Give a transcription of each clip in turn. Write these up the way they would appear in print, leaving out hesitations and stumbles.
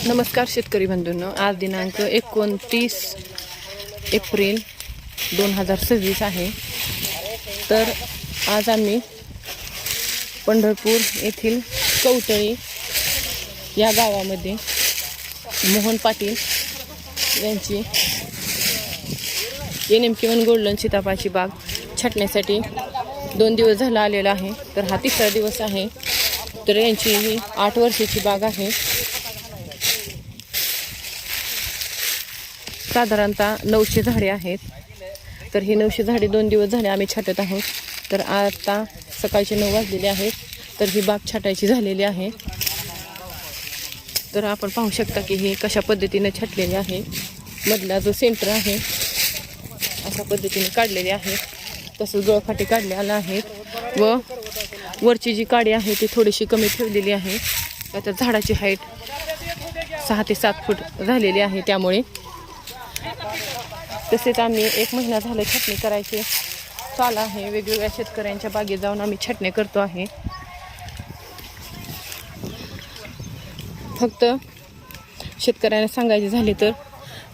नमस्कार शेतकरी बंधूंनो, आज दिनांक 29 एप्रिल 2026 आहे। तर आज आम्ही पंढरपूर येथील कवटळी या गावामध्ये मोहन पाटील यांची NM गोल्डन सीताफळाची बाग छाटण्यासाठी 2 दिवस झाला आलेला आहे। तर हा 3रा दिवस आहे। तर यांची ही 8 वर्षाची बाग आहे। साधारणतः 900 झाडे आहेत। तर ही 900 झाडे 2 दिवस झाले आम्ही छाटत आहोत। तर आता सकाळचे 9 वाजलेले आहेत। तर ही बाग छाटायची झालेली आहे। तर आपण पाहू शकता की ही कशा पद्धतीने छाटलेली आहे। मधला जो सेंटर आहे अशा पद्धतीने काढलेले आहे। तसंच गळफाटी काढलेला आहेत व वरची जी काडी आहे ती थोडीशी कमी ठेवलेली आहे। आता झाडाची हाईट 6 ते 7 फूट झालेली आहे। त्यामुळे तसेच आम्ही 1 महिना झाला छाटणी करायची चालू आहे। वेगवेगळ्या शेतकऱ्यांच्या बागेत जाऊन आम्ही छाटणी करतो आहे। फक्त शेतकऱ्यांना सांगायचे झाले तर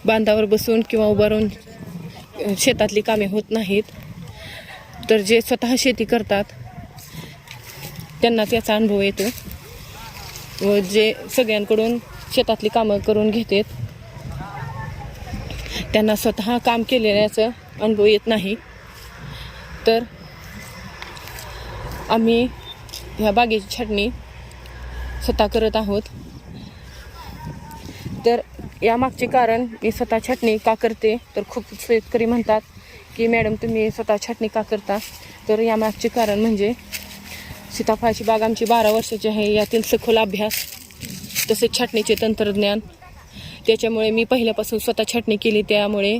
बांधावर बसून किंवा उभारून शेतातली कामे होत नाहीत। तर जे स्वतः शेती करतात त्यांना त्याचा अनुभव येतो व जे सगळ्यांकडून शेतातली कामं करून घेतात त्यांना स्वतः काम केलेल्याचा अनुभव येत नाही। तर आम्ही ह्या बागेची छाटणी स्वतः करत आहोत। तर यामागचे कारण मी स्वतः छाटणी का करते तर खूप शेतकरी म्हणतात की मॅडम तुम्ही स्वतः छाटणी का करता। तर यामागचे कारण म्हणजे सीताफळाची बाग आमची 12 वर्षाची आहे। यातील सखोल अभ्यास तसेच छाटणीचे तंत्रज्ञान त्याच्यामुळे मी पहिल्यापासून स्वतः छाटणी केली। त्यामुळे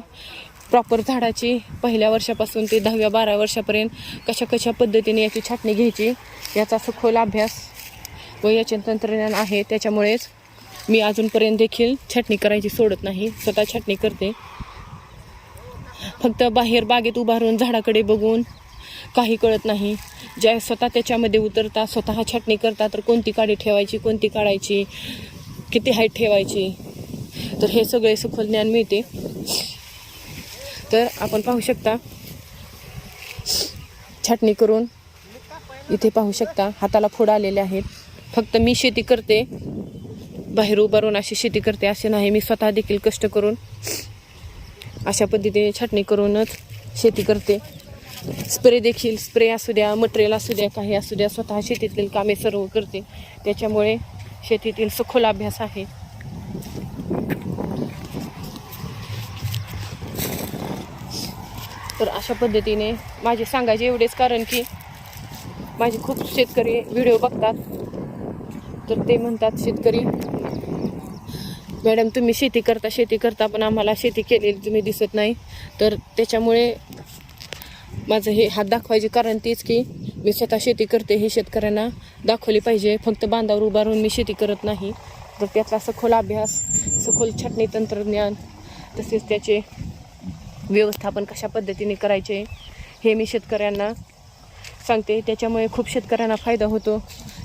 प्रॉपर झाडाची पहिल्या वर्षापासून ते 10व्या-12व्या वर्षापर्यंत कशा पद्धतीने याची छाटणी घ्यायची याचा सखोल अभ्यास व याचे तंत्रज्ञान आहे। त्याच्यामुळेच मी अजूनपर्यंत देखील छाटणी करायची सोडत नाही, स्वतः छाटणी करते। फक्त बाहेर बागेत उभारून झाडाकडे बघून काही कळत नाही। ज्या स्वतः त्याच्यामध्ये उतरता स्वतः छाटणी करता तर कोणती काडी ठेवायची, कोणती काढायची, किती हाईट ठेवायची, तर हे सगळे सखोल ज्ञान मिळते। तर आपण पाहू शकता छाटणी करून इथे पाहू शकता हाताला फोड आलेले आहेत। फक्त मी शेती करते, बाहेर उभारून अशी शेती करते असे नाही, मी स्वतः देखील कष्ट करून अशा पद्धतीने छाटणी करूनच शेती करते। स्प्रे असू द्या, मटेरियल असू द्या, काही असू द्या, स्वतः शेतीतील कामे सर्व करते। त्याच्यामुळे शेतीतील सखोल अभ्यास आहे। तर अशा पद्धतीने माझे सांगायचे एवढेच कारण की माझे खूप शेतकरी व्हिडिओ बघतात तर ते म्हणतात शेतकरी मॅडम तुम्ही शेती करता पण आम्हाला शेती केलेली तुम्ही दिसत नाही। तर त्याच्यामुळे माझं हे हात दाखवायचे कारण तेच की मी स्वतः शेती करते हे शेतकऱ्यांना दाखवली पाहिजे। फक्त बांधावर उभारून मी शेती करत नाही, तर त्यातला सखोल अभ्यास, सखोल छाटणी तंत्रज्ञान तसेच त्याचे व्यवस्थापन कशा पद्धतीने करायचे हे मी शेतकऱ्यांना सांगते। त्याच्यामुळे खूप शेतकऱ्यांना फायदा होतो।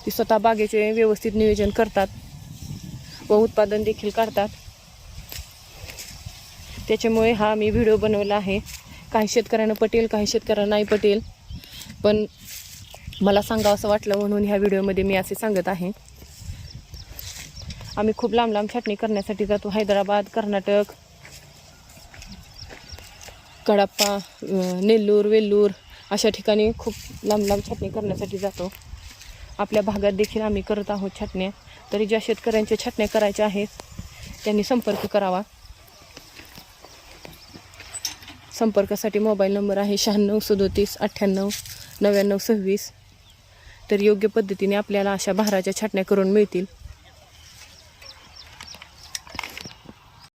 ते स्वतः बागेचे व्यवस्थित नियोजन करतात व उत्पादन देखील काढतात। त्याच्यामुळे हा मी व्हिडिओ बनवला आहे। काही शेतकऱ्यांना पटेल, काही शेतकऱ्यांना नाही पटेल, पण मला सांगावं असं वाटलं म्हणून ह्या व्हिडिओमध्ये मी असे सांगत आहे। आम्ही खूप लांब छाटणी करण्यासाठी जातो। हैदराबाद, कर्नाटक, कडाप्पा, नेल्लूर, वेल्लूर अशा ठिकाणी खूप लांब छाटणी करण्यासाठी जातो। आपल्या भागात देखील आम्ही करत आहोत छाटण्या। तरी ज्या शेतकऱ्यांच्या छाटण्या करायच्या आहेत त्यांनी संपर्क करावा। संपर्कासाठी मोबाईल नंबर आहे 96 37 98 99 26। तर योग्य पद्धतीने आपल्याला अशा बहाराच्या छाटण्या करून मिळतील।